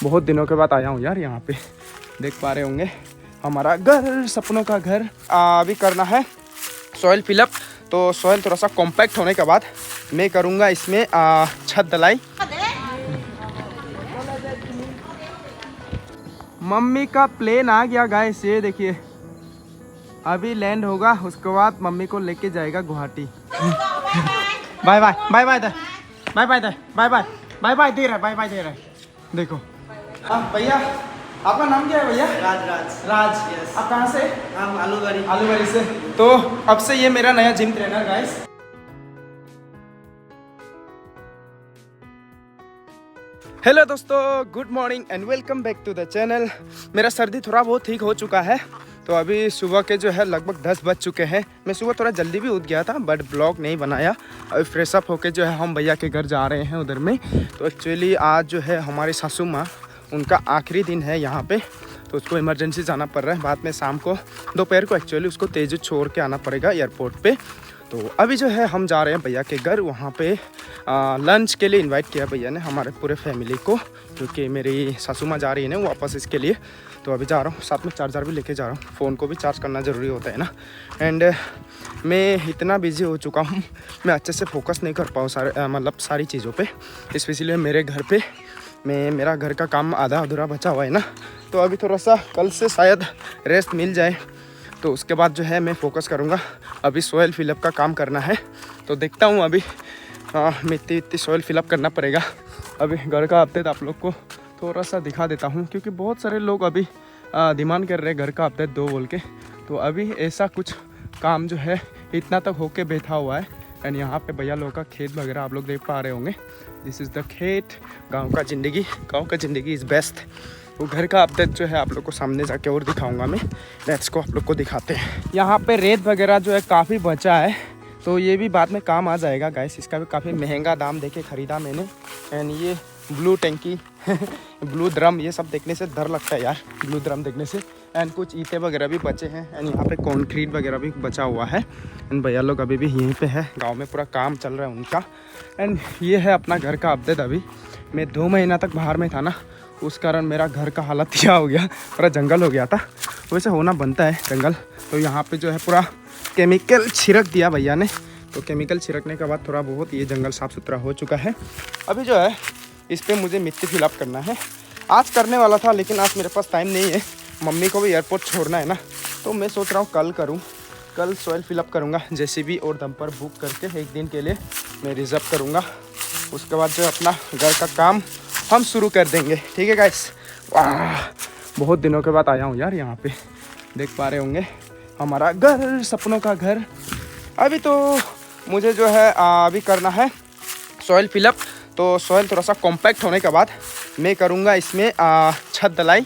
बहुत दिनों के बाद आया हूँ यार यहाँ पे। देख पा रहे होंगे हमारा घर, सपनों का घर। अभी करना है सॉइल फिलअप। तो सॉइल थोड़ा सा कॉम्पैक्ट होने के बाद मैं करूँगा इसमें छत ढलाई। मम्मी का प्लेन आ गया गाइस, ये देखिए अभी लैंड होगा, उसके बाद मम्मी को लेके जाएगा Guwahati. Bye bye bye bye bye bye bye bye bye bye दे रहा है, बाय बाय दे रहा है। देखो भैया, आपका नाम क्या है भैया? राज राज राज। यस। आप कहाँ से? हम आलूबारी। आलूबारी से। तो अब से ये मेरा नया जिम ट्रेनर गाइस। हेलो दोस्तों, good morning and welcome back to the channel. मेरा सर्दी थोड़ा बहुत ठीक हो चुका है। तो अभी सुबह के जो है लगभग 10 बज चुके हैं। मैं सुबह थोड़ा जल्दी भी उठ गया था बट ब्लॉग नहीं बनाया। अभी फ्रेश अप होके जो है हम भैया के घर जा रहे हैं उधर में। तो एक्चुअली आज जो है हमारी सासू माँ, उनका आखिरी दिन है यहाँ पे, तो उसको इमरजेंसी जाना पड़ रहा है। बाद में शाम को दोपहर को एक्चुअली उसको तेजू छोड़ के आना पड़ेगा एयरपोर्ट पे। तो अभी जो है हम जा रहे हैं भैया के घर। वहाँ पे लंच के लिए इनवाइट किया भैया ने हमारे पूरे फैमिली को, क्योंकि मेरी सासू माँ जा रही है ना वापस इसके लिए। तो अभी जा रहा हूँ, साथ में चार्जर भी लेके जा रहा हूँ, फ़ोन को भी चार्ज करना ज़रूरी होता है ना। एंड मैं इतना बिजी हो चुका हूँ, मैं अच्छे से फोकस नहीं कर पाऊँ सारी चीज़ों पे। स्पेशली मेरे घर पे मेरा घर का काम आधा अधूरा बचा हुआ है ना। तो अभी थोड़ा सा कल से शायद रेस्ट मिल जाए, तो उसके बाद जो है मैं फोकस करूँगा। अभी सॉइल फिलअप का काम करना है, तो देखता हूँ अभी मिट्टी इतनी सॉइल फिलअप करना पड़ेगा। अभी घर का अपडेट आप लोग को थोड़ा सा दिखा देता हूँ, क्योंकि बहुत सारे लोग अभी डिमांड कर रहे हैं घर का अपडेट दो बोल के। तो अभी ऐसा कुछ काम जो है इतना तक होके बैठा हुआ है। एंड यहाँ पे भैया लोगों का खेत वगैरह आप लोग देख पा रहे होंगे। दिस इज़ द खेत। गाँव का ज़िंदगी इज़ बेस्ट। वो घर का अपडेट जो है आप लोग को सामने जाके और दिखाऊंगा मैं। लेट्स को आप लोग को दिखाते हैं। यहाँ पे रेत वगैरह जो है काफ़ी बचा है, तो ये भी बाद में काम आ जाएगा गाइस। इसका भी काफ़ी महंगा दाम देके ख़रीदा मैंने। एंड ये ब्लू टैंकी ब्लू ड्रम, ये सब देखने से डर लगता है यार, ब्लू ड्रम देखने से। एंड कुछ ईंटें वगैरह भी बचे हैं। एंड यहाँ पे कंक्रीट वगैरह भी बचा हुआ है। एंड भैया लोग अभी भी यहीं पे है, गांव में पूरा काम चल रहा है उनका। एंड ये है अपना घर का अपडेट। अभी मैं 2 महीना तक बाहर में था ना, उस कारण मेरा घर का हालत क्या हो गया, पूरा जंगल हो गया था। वैसे होना बनता है जंगल। तो यहाँ पे जो है पूरा केमिकल छिड़क दिया भैया ने। तो केमिकल छिड़कने के बाद थोड़ा बहुत ये जंगल साफ़ सुथरा हो चुका है। अभी जो है इस पर मुझे मिट्टी फिलअप करना है। आज करने वाला था, लेकिन आज मेरे पास टाइम नहीं है। मम्मी को भी एयरपोर्ट छोड़ना है ना, तो मैं सोच रहा हूँ कल करूँ। कल सॉइल फिलअप करूँगा जेसीबी और डंपर बुक करके, एक दिन के लिए मैं रिज़र्व करूँगा। उसके बाद जो अपना घर का काम हम शुरू कर देंगे। ठीक है गाइस। वाह, बहुत दिनों के बाद आया हूँ यार यहाँ पे। देख पा रहे होंगे हमारा घर, सपनों का घर। अभी तो मुझे जो है अभी करना है सॉइल फिलअप। तो सॉइल थोड़ा सा कॉम्पैक्ट होने के बाद मैं करूँगा इसमें छत ढलाई।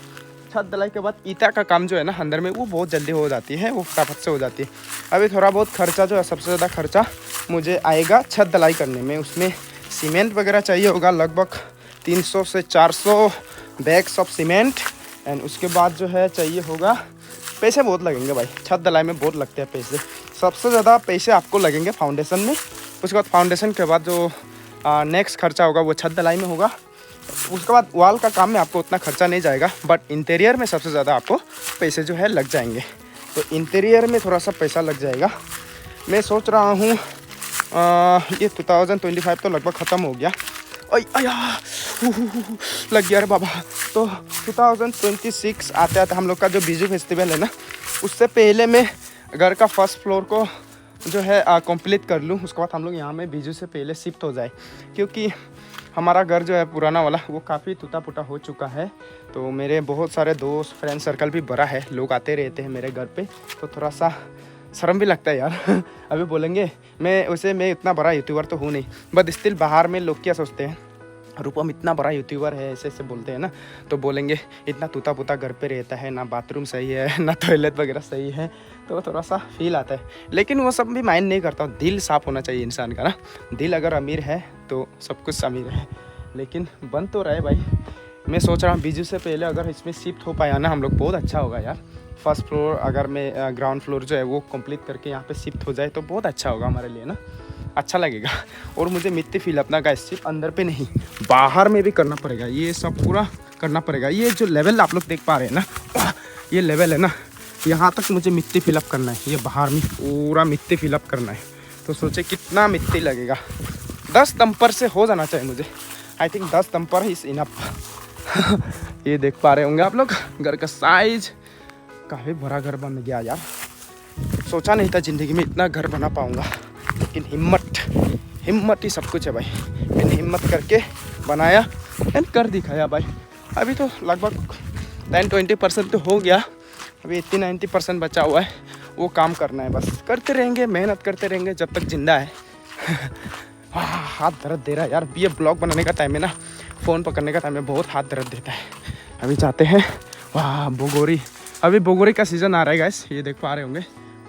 छत ढलाई के बाद ईटा का काम जो है ना अंदर में, वो बहुत जल्दी हो जाती है, वो फटाफट से हो जाती है। अभी थोड़ा बहुत खर्चा जो है, सबसे ज़्यादा खर्चा मुझे आएगा छत ढलाई करने में। उसमें सीमेंट वगैरह चाहिए होगा लगभग 300 से 400 बैग्स ऑफ सीमेंट। एंड उसके बाद जो है चाहिए होगा, पैसे बहुत लगेंगे भाई, छत ढलाई में बहुत लगते हैं पैसे। सबसे ज़्यादा पैसे आपको लगेंगे फाउंडेशन में। उसके बाद फाउंडेशन के बाद जो नेक्स्ट खर्चा होगा वो छत ढलाई में होगा। उसके बाद वॉल का काम में आपको उतना खर्चा नहीं जाएगा, बट इंटीरियर में सबसे ज़्यादा आपको पैसे जो है लग जाएंगे। तो इंटीरियर में थोड़ा सा पैसा लग जाएगा। मैं सोच रहा हूँ ये 2025 तो लगभग ख़त्म हो गया। अया लग गया रे बाबा। तो 2026 आते आते हम लोग का जो बीजू फेस्टिवल है ना, उससे पहले मैं घर का फर्स्ट फ्लोर को जो है कंप्लीट कर लूँ। उसके बाद हम लोग यहाँ में बीजू से पहले शिफ्ट हो जाए, क्योंकि हमारा घर जो है पुराना वाला वो काफ़ी टूटा फूटा हो चुका है। तो मेरे बहुत सारे दोस्त फ्रेंड सर्कल भी बड़ा है, लोग आते रहते हैं मेरे घर पे, तो थोड़ा सा शर्म भी लगता है यार। अभी बोलेंगे मैं इतना बड़ा यूट्यूबर तो हूँ नहीं, बट स्टिल बाहर में लोग क्या सोचते हैं, रूपम इतना बड़ा यूट्यूबर है, ऐसे ऐसे बोलते हैं ना। तो बोलेंगे इतना टूटा फूटा घर पे रहता है, ना बाथरूम सही है, ना टॉयलेट वगैरह सही है। तो थोड़ा सा फील आता है, लेकिन वो सब भी माइंड नहीं करता हूँ। दिल साफ़ होना चाहिए इंसान का ना। दिल अगर अमीर है तो सब कुछ अमीर है, लेकिन बन तो रहे भाई। मैं सोच रहा हूँ बीजू से पहले अगर इसमें शिफ्ट हो पाया ना हम लोग, बहुत अच्छा होगा यार। फर्स्ट फ्लोर अगर मैं ग्राउंड फ्लोर जो है वो कंप्लीट करके यहाँ पे शिफ्ट हो जाए तो बहुत अच्छा होगा हमारे लिए ना, अच्छा लगेगा। और मुझे मिट्टी फिल अपना गाइस सिर्फ अंदर पे नहीं, बाहर में भी करना पड़ेगा। ये सब पूरा करना पड़ेगा। ये जो लेवल आप लोग देख पा रहे हैं ना, ये लेवल है ना, यहाँ तक मुझे मिट्टी फिलअप करना है। ये बाहर में पूरा मिट्टी फिलअप करना है। तो सोचे कितना मिट्टी लगेगा। 10 डंपर से हो जाना चाहिए मुझे। I think 10 dumper is enough. ये देख पा रहे होंगे आप लोग घर का साइज। काफ़ी बड़ा घर बन गया यार। सोचा नहीं था ज़िंदगी में इतना घर बना पाऊँगा, लेकिन हिम्मत ही सब कुछ है भाई। मैंने हिम्मत करके बनाया एंड कर दिखाया भाई। अभी तो लगभग 10-20% तो हो गया। अभी 80-90% बचा हुआ है। वो काम करना है बस। करते रहेंगे, मेहनत करते रहेंगे जब तक जिंदा है। हाथ दर्द दे रहा है यार। ये ब्लॉग बनाने का टाइम है ना, फ़ोन पकड़ने का टाइम है, बहुत हाथ दर्द देता है। अभी जाते हैं वाह बोगोरी। अभी बोगोरी का सीज़न आ रहा है गाइस। ये देख पा रहे होंगे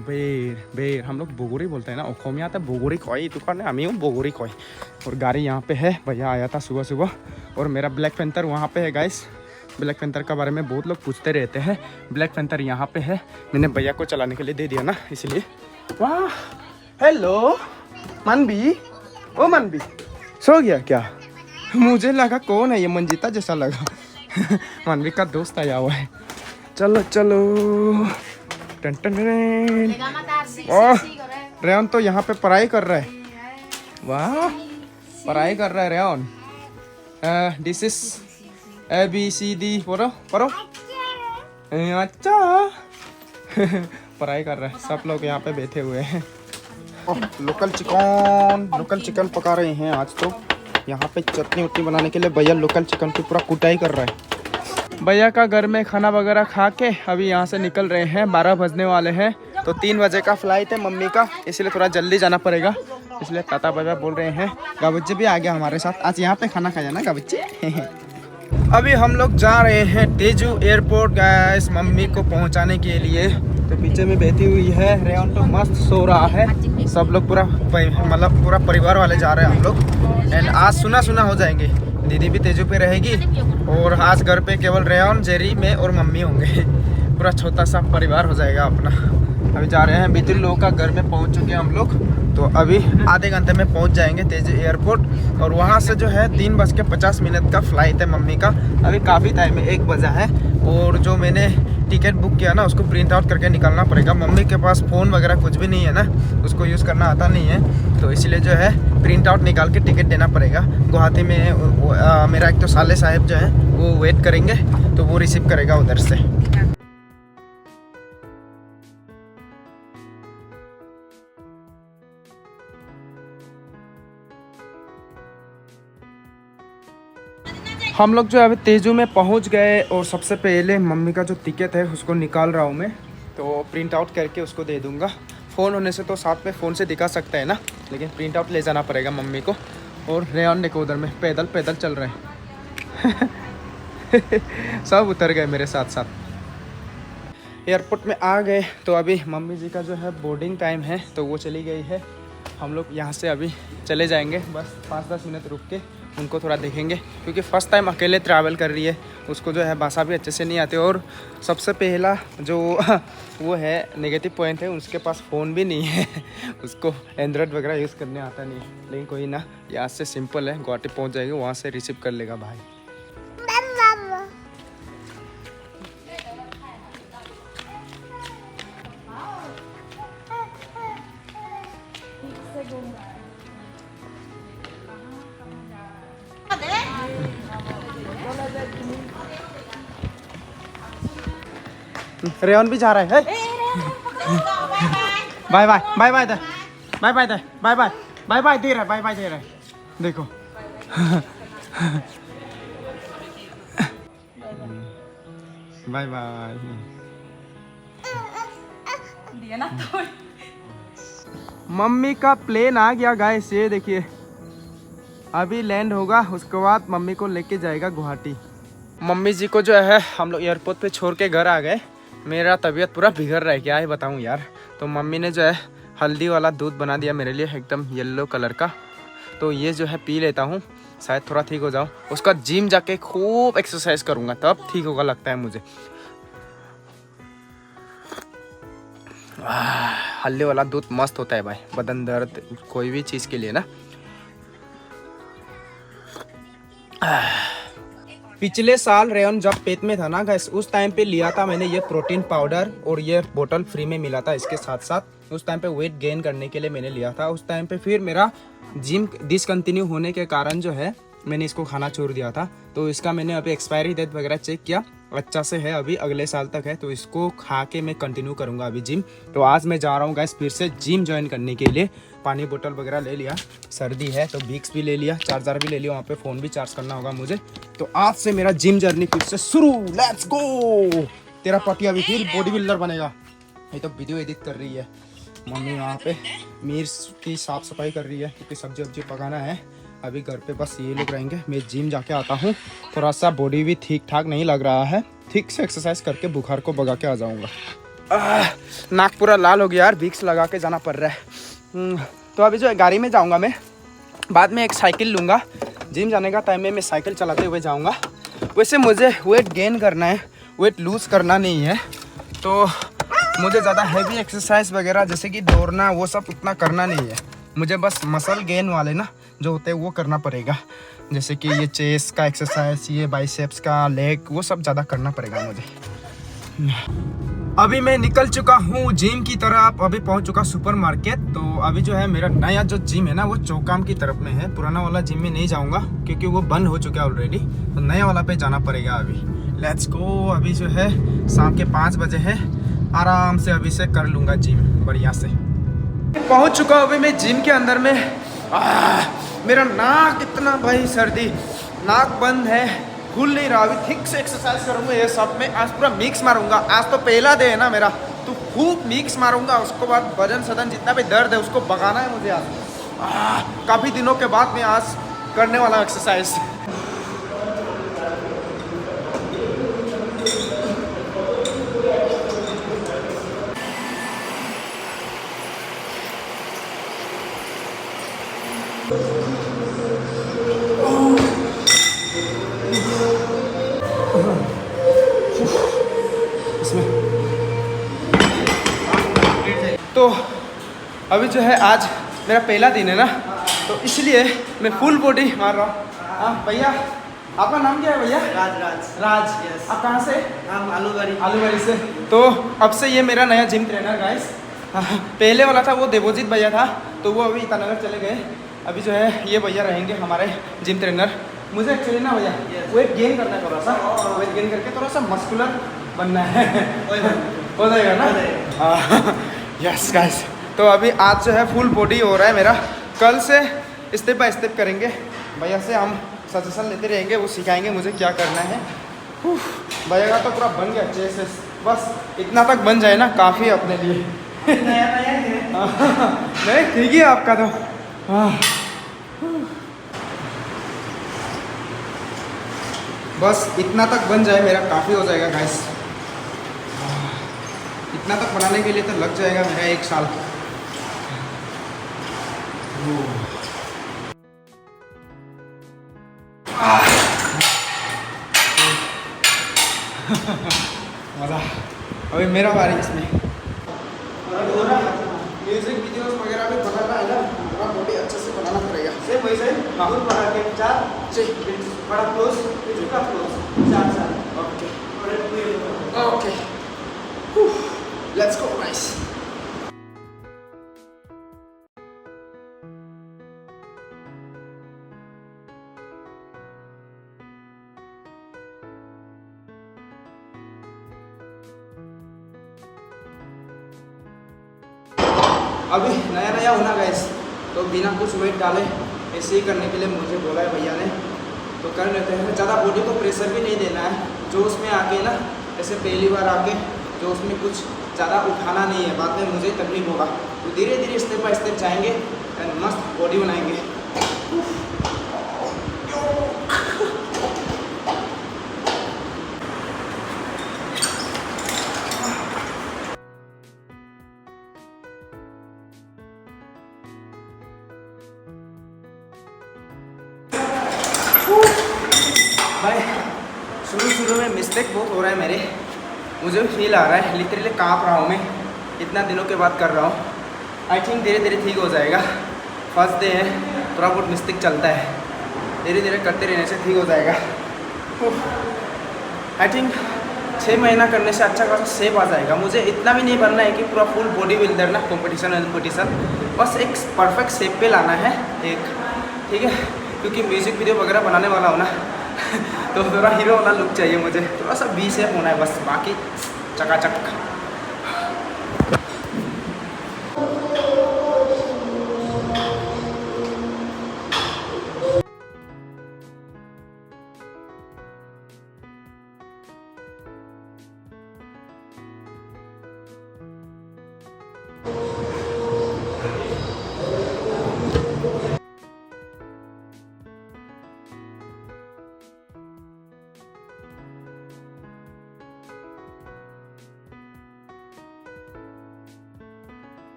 बेर हम लोग बोगोरी बोलते हैं ना। ओखो में आता है बोगोरी खोई दुकान है, हम ही हूँ बोगोरी खोई। और गाड़ी यहाँ पे है। भैया आया था सुबह सुबह। और मेरा ब्लैक पेंथर वहाँ पे है गाइस। ब्लैक पेंथर का बारे में बहुत लोग पूछते रहते हैं। ब्लैक पेंथर यहाँ पे है। मैंने भैया को चलाने के लिए दे दिया ना, इसलिए। वाह हेलो मनबी। ओ मनबी सो गया क्या? मुझे लगा कौन है ये, मंजिता जैसा लगा। मनबी का दोस्त आया हुआ है। चलो चलो। टन टन टन। ओह रेयन तो यहाँ पे पढ़ाई कर रहा है। वाह पढ़ाई कर रहा है रेयन। दिस इज ABCD पढ़ो पढ़ो। अच्छा। पढ़ाई कर रहा है। सब लोग यहाँ पे बैठे हुए हैं। लोकल चिकन पका रहे हैं आज तो। यहाँ पे चटनी उटनी बनाने के लिए भैया लोकल चिकन की पूरा कुटाई कर रहा है। भैया का घर में खाना वगैरह खा के अभी यहाँ से निकल रहे हैं। 12 बजने वाले हैं। तो 3 बजे का फ्लाइट है मम्मी का, इसलिए थोड़ा जल्दी जाना पड़ेगा। इसलिए ताता भैया बोल रहे हैं। गाबुच्ची भी आ गया हमारे साथ। आज यहाँ पे खाना खाया ना गाबुच्ची। अभी हम लोग जा रहे हैं तेजू एयरपोर्ट गाइस, मम्मी को पहुंचाने के लिए। तो पीछे में बैठी हुई है रेयन, तो मस्त सो रहा है। सब लोग पूरा मतलब पूरा परिवार वाले जा रहे हैं हम लोग। एंड आज सुना हो जाएंगे। दीदी भी तेजू पे रहेगी। और आज घर पे केवल रेयन, जेरी, मैं और मम्मी होंगे। पूरा छोटा सा परिवार हो जाएगा अपना। अभी जा रहे हैं बितरी लोगों का घर में पहुंच चुके हैं हम लोग। तो अभी आधे घंटे में पहुंच जाएंगे तेजू एयरपोर्ट। और वहां से जो है 3:50 का फ्लाइट है मम्मी का। अभी काफ़ी टाइम है, 1 बजा है। और जो मैंने टिकट बुक किया ना, उसको प्रिंट आउट करके निकालना पड़ेगा। मम्मी के पास फ़ोन वगैरह कुछ भी नहीं है ना, उसको यूज़ करना आता नहीं है। तो इसलिए जो है प्रिंट आउट निकाल के टिकट देना पड़ेगा। गुवाहाटी में मेरा एक तो साले साहब जो है वो वेट करेंगे, तो वो रिसीव करेगा उधर से। हम लोग जो है अभी तेजू में पहुंच गए। और सबसे पहले मम्मी का जो टिकट है उसको निकाल रहा हूं मैं। तो प्रिंट आउट करके उसको दे दूंगा। फ़ोन होने से तो साथ में फ़ोन से दिखा सकता है ना, लेकिन प्रिंट आउट ले जाना पड़ेगा मम्मी को। और रेयन देखो उधर में पैदल चल रहे हैं। सब उतर गए मेरे साथ साथ। एयरपोर्ट में आ गए। तो अभी मम्मी जी का जो है बोर्डिंग टाइम है, तो वो चली गई है। हम लोग यहाँ से अभी चले जाएंगे। बस 5-10 मिनट रुक के उनको थोड़ा देखेंगे, क्योंकि फ़र्स्ट टाइम अकेले ट्रैवल कर रही है। उसको जो है भाषा भी अच्छे से नहीं आती। और सबसे पहला जो वो है नेगेटिव पॉइंट है, उसके पास फ़ोन भी नहीं है। उसको एंड्रॉयड वगैरह यूज़ करने आता नहीं है। लेकिन कोई ना, यहाँ से सिंपल है, गुवाहाटी पहुँच जाएगी, वहाँ से रिसीव कर लेगा भाई। रेयन भी जा रहा है। Bye bye bye bye bye bye bye bye bye bye दे रहा है, बाय बाय दे रहा है। देखो बाय बाय। मम्मी का प्लेन आ गया गाइस, ये देखिए अभी लैंड होगा। उसके बाद मम्मी को लेके जाएगा गुवाहाटी। मम्मी जी को जो है हम लोग एयरपोर्ट पे छोड़ के घर आ गए। मेरा तबीयत पूरा बिगड़ रहा है, क्या ही बताऊँ यार। तो मम्मी ने जो है हल्दी वाला दूध बना दिया मेरे लिए, एकदम येलो कलर का। तो ये जो है पी लेता हूँ, शायद थोड़ा ठीक हो जाऊँ। उसका जिम जाके खूब एक्सरसाइज करूँगा, तब ठीक होगा लगता है मुझे। हल्दी वाला दूध मस्त होता है भाई, बदन दर्द कोई भी चीज़ के लिए ना। पिछले साल रेयन जब पेट में था ना गाइस, उस टाइम पे लिया था मैंने ये प्रोटीन पाउडर और ये बोतल फ्री में मिला था इसके साथ साथ। उस टाइम पे वेट गेन करने के लिए मैंने लिया था। उस टाइम पे फिर मेरा जिम डिसकंटिन्यू होने के कारण जो है मैंने इसको खाना छोड़ दिया था। तो इसका मैंने अभी एक्सपायरी डेट वगैरह चेक किया, अच्छा से है, अभी अगले साल तक है। तो इसको खा के मैं कंटिन्यू करूँगा अभी जिम। तो आज मैं जा रहा हूँ गाइस फिर से जिम ज्वाइन करने के लिए। पानी बोतल वगैरह ले लिया, सर्दी है तो विक्स भी ले लिया, चार्जर भी ले लिया, वहाँ पे फ़ोन भी चार्ज करना होगा मुझे। तो आज से मेरा जिम जर्नी फिर से शुरू। Let's go. तेरा पति अभी फिर बॉडी बिल्डर बनेगा। ये तो वीडियो एडिट कर रही है मम्मी, यहाँ पे मिर्च की साफ़ सफाई कर रही है क्योंकि सब्जी वब्जी पकाना है। अभी घर पे बस ये लोग रहेंगे, मैं जिम जाके आता हूँ। थोड़ा सा बॉडी भी ठीक ठाक नहीं लग रहा है, ठीक से एक्सरसाइज करके बुखार को भगा के आ जाऊँगा। नाक पूरा लाल हो गया यार, विक्स लगा के जाना पड़ रहा है। तो अभी जो है गाड़ी में जाऊँगा मैं, बाद में एक साइकिल लूँगा। जिम जाने का टाइम में मैं साइकिल चलाते हुए जाऊँगा। वैसे मुझे वेट गेन करना है, वेट लूज़ करना नहीं है। तो मुझे ज़्यादा हैवी एक्सरसाइज वगैरह जैसे कि दौड़ना वो सब उतना करना नहीं है। मुझे बस मसल गेन वाले ना जो होते हैं वो करना पड़ेगा, जैसे कि ये चेस्ट का एक्सरसाइज, ये बाइसेप्स का, लेग, वो सब ज़्यादा करना पड़ेगा मुझे। अभी मैं निकल चुका हूँ जिम की तरफ, अभी पहुँच चुका सुपर मार्केट। तो अभी जो है मेरा नया जो जिम है ना वो चौकाम की तरफ में है। पुराना वाला जिम में नहीं जाऊँगा क्योंकि वो बंद हो चुका है ऑलरेडी, तो नया वाला पे जाना पड़ेगा अभी। Let's go. अभी जो है शाम के 5 बजे है, आराम से अभी से कर लूँगा जिम बढ़िया से। पहुँच चुका हूँ अभी मैं जिम के अंदर में। मेरा नाक इतना भाई सर्दी, नाक बंद है, खुल नहीं रहा। अभी ठीक से एक्सरसाइज करूँगा ये सब में। आज पूरा मिक्स मारूंगा, आज तो पहला डे है ना मेरा, तो खूब मिक्स मारूंगा। उसके बाद वजन सदन जितना भी दर्द है उसको भगाना है मुझे आज। काफ़ी दिनों के बाद मैं आज करने वाला हूँ एक्सरसाइज। तो अभी जो है आज मेरा पहला दिन है ना, तो इसलिए मैं फुल बॉडी मार रहा हूँ। हाँ भैया, आपका नाम क्या है भैया? राज। यस। आप कहाँ से? हम आलूबारी से। तो अब से ये मेरा नया जिम ट्रेनर गाइस। पहले वाला था वो देवोजीत भैया था, तो वो अभी ईटानगर चले गए। अभी जो है ये भैया रहेंगे हमारे जिम ट्रेनर। मुझे एक्चुअली ना भैया वेट गेन करना है, थोड़ा सा वेट गेन करके थोड़ा सा मस्कुलर बनना है। हो जाएगा ना? Yes guys. तो अभी आज जो है फुल बॉडी हो रहा है मेरा। कल से स्टेप बाय स्टेप करेंगे, भैया से हम सजेशन लेते रहेंगे, वो सिखाएंगे मुझे क्या करना है। भैया का तो पूरा बन गया चेस्ट, बस इतना तक बन जाए ना काफ़ी है अपने लिए। नया नहीं ठीक है आपका तो। बस इतना तक बन जाए मेरा काफ़ी हो जाएगा गाइस। इतना तक बनाने के लिए तो लग जाएगा मेरा 1 साल। मज़ा। अभी मेरा बारी इसमें। म्यूजिक वीडियोस वगैरह भी बनाना है ना, थोड़ा बॉडी अच्छे से बनाना पड़ेगा। सेम वैसे हाँ बना के 4 बड़ा क्लोज, छोटा close 4 okay. Let's go guys. अभी नया नया होना गाइस, तो बिना कुछ वेट डाले ऐसे ही करने के लिए मुझे बोला है भैया ने, तो कर लेते हैं। ज़्यादा बॉडी को प्रेशर भी नहीं देना है, जो उसमें आके ना ऐसे पहली बार आके जो उसमें कुछ ज़्यादा उठाना नहीं है, बाद में मुझे तकलीफ होगा। तो धीरे धीरे स्टेप बाय स्टेप जाएंगे एंड मस्त बॉडी बनाएंगे। भाई शुरू में मिस्टेक बहुत हो रहा है मेरे, मुझे भी फील आ रहा है, लिटरली काँप रहा हूँ मैं, इतना दिनों के बाद कर रहा हूँ। आई थिंक धीरे धीरे ठीक हो जाएगा। फर्स्ट डे है, थोड़ा बहुत मिस्टेक चलता है, धीरे धीरे करते रहने से ठीक हो जाएगा। आई थिंक 6 महीना करने से अच्छा खासा शेप आ जाएगा। मुझे इतना भी नहीं बनना है कि पूरा फुल बॉडी बिल्डर ना, कंपटीशन, बस एक परफेक्ट शेप पे लाना है एक, ठीक है, क्योंकि म्यूज़िक वीडियो वगैरह बनाने वाला हो ना तो थोड़ा हीरो वाला लुक चाहिए मुझे, थोड़ा सा बी शेप होना है बस, बाकी चकाचक।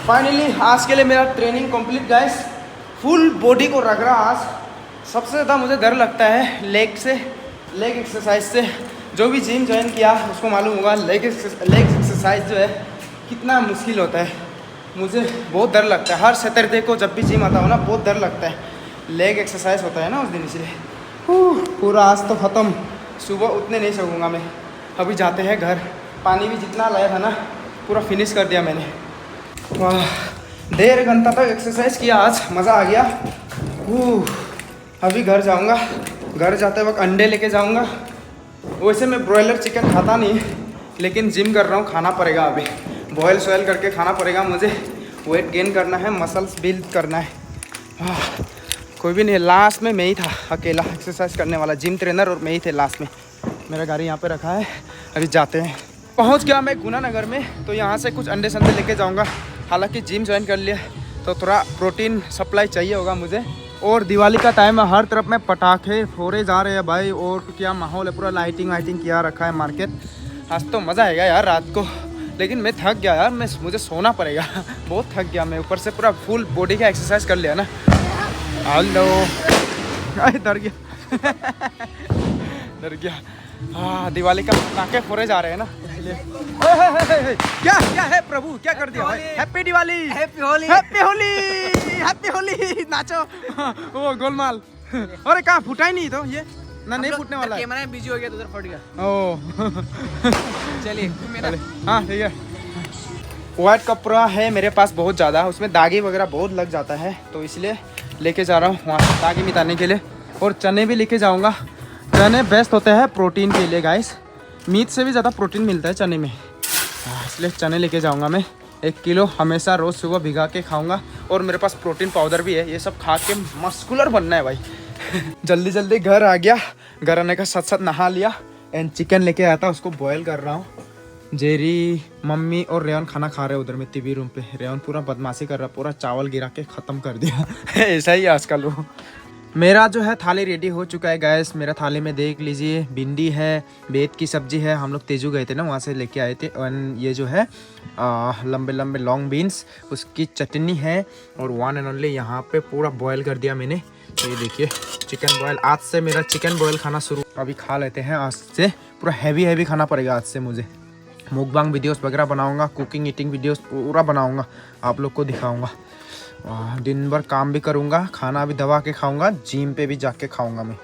फाइनली आज के लिए मेरा training complete guys, full body को रख रहा आज। सबसे ज़्यादा मुझे डर लगता है लेग एक्सरसाइज से। जो भी जिम ज्वाइन किया उसको मालूम होगा लेग एक्सरसाइज जो है कितना मुश्किल होता है। मुझे बहुत डर लगता है, हर सैटरडे को जब भी जिम आता हूँ ना बहुत डर लगता है। लेग एक्सरसाइज होता है ना उस दिन, इसलिए पूरा आज तो ख़त्म, सुबह उतने नहीं सकूँगा मैं। अभी जाते हैं घर, पानी भी जितना लाया था ना पूरा फिनिश कर दिया मैंने। वाह, 1.5 घंटा तक एक्सरसाइज किया आज, मज़ा आ गया। अभी घर जाऊंगा, घर जाते वक्त अंडे लेके जाऊंगा। वैसे मैं ब्रॉयलर चिकन खाता नहीं, लेकिन जिम कर रहा हूँ, खाना पड़ेगा। अभी बॉयल सॉयल करके खाना पड़ेगा मुझे। वेट गेन करना है, मसल्स बिल्ड करना है। कोई भी नहीं, लास्ट में मैं ही था अकेला एक्सरसाइज करने वाला, जिम ट्रेनर और मैं ही थे लास्ट में। मेरा गाड़ी यहाँ पे रखा है, अभी जाते हैं। पहुँच गया मैं गुना नगर में, तो यहाँ से कुछ अंडे संडे लेके जाऊँगा। हालांकि जिम ज्वाइन कर लिया तो थोड़ा प्रोटीन सप्लाई चाहिए होगा मुझे। और दिवाली का टाइम है, हर तरफ में पटाखे फोड़े जा रहे हैं भाई, और क्या माहौल है, पूरा लाइटिंग किया रखा है मार्केट। आज तो मज़ा आएगा यार रात को, लेकिन मैं थक गया यार, मुझे सोना पड़ेगा बहुत थक गया मैं, ऊपर से पूरा फुल बॉडी का एक्सरसाइज कर लिया ना। हेलो, डर गया डर गया। हाँ, दिवाली का पटाखे फोड़े जा रहे हैं ना, क्या है प्रभु, क्या कर दिया भाई? Happy Diwali, happy Holi, happy Holi, happy Holi, नाचो। वो गोलमाल, अरे कहाँ फूटा ही नहीं तो ये ना, नहीं फूटने वाला है, कैमरा में बिजी हो गया तो उधर फट गया। ओ चलिए हाँ ठीक है। व्हाइट कपड़ा है मेरे पास बहुत ज़्यादा, उसमें दागी वगैरह बहुत लग जाता है, तो इसलिए लेके जा रहा हूँ वहाँ से दागी मिटाने के लिए। और चने भी लेके जाऊँगा, चने बेस्ट होते हैं प्रोटीन के लिए गाइस, मीट से भी ज़्यादा प्रोटीन मिलता है चने में, इसलिए चने लेके जाऊंगा मैं 1 किलो, हमेशा रोज़ सुबह भिगा के खाऊंगा। और मेरे पास प्रोटीन पाउडर भी है, ये सब खा के मस्कुलर बनना है भाई जल्दी घर आ गया, घर आने का साथ नहा लिया एंड चिकन लेके आया था, उसको बॉयल कर रहा हूँ। जेरी, मम्मी और रेयन खाना खा रहे हैं उधर में टीवी रूम पे। रेयन पूरा बदमाशी कर रहा, पूरा चावल गिरा के ख़त्म कर दिया ऐसा ही आजकल वो। मेरा जो है थाली रेडी हो चुका है गैस। मेरा थाली में देख लीजिए, भिंडी है, बेत की सब्जी है, हम लोग तेजू गए थे ना वहाँ से लेके आए थे। और ये जो है लंबे लंबे लॉन्ग बीन्स, उसकी चटनी है। और वन एंड ओनली यहाँ पे पूरा बॉयल कर दिया मैंने। तो ये देखिए चिकन बॉयल, आज से मेरा चिकन बॉयल खाना शुरू, अभी खा लेते हैं आज से। पूरा हैवी खाना पड़ेगा आज से मुझे। मुकबांग वीडियोस वगैरह बनाऊँगा, कुकिंग ईटिंग वीडियोस पूरा बनाऊँगा, आप लोग को दिखाऊँगा। दिन भर काम भी करूँगा, खाना भी दबा के खाऊँगा, जिम पे भी जाके खाऊँगा मैं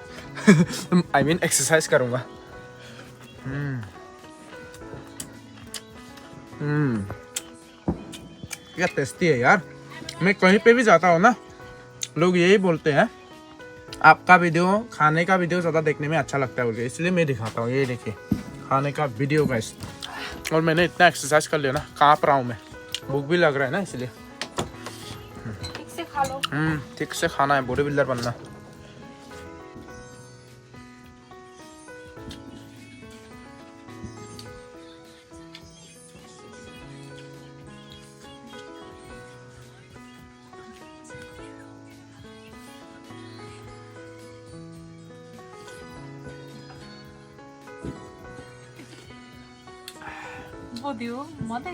I mean एक्सरसाइज करूँगा। क्या टेस्टी है यार। मैं कहीं पे भी जाता हूँ ना, लोग यही बोलते हैं आपका वीडियो, खाने का वीडियो ज़्यादा देखने में अच्छा लगता है मुझे, इसलिए मैं दिखाता हूँ। ये देखिए खाने का वीडियो गाइस। और मैंने इतना एक्सरसाइज कर लिया ना, काँप रहा हूँ मैं, भूख भी लग रहा है ना, इसलिए ठीक से खा लो। ठीक से खाना है, बॉडी बिल्डर बनना। वो दियो मत है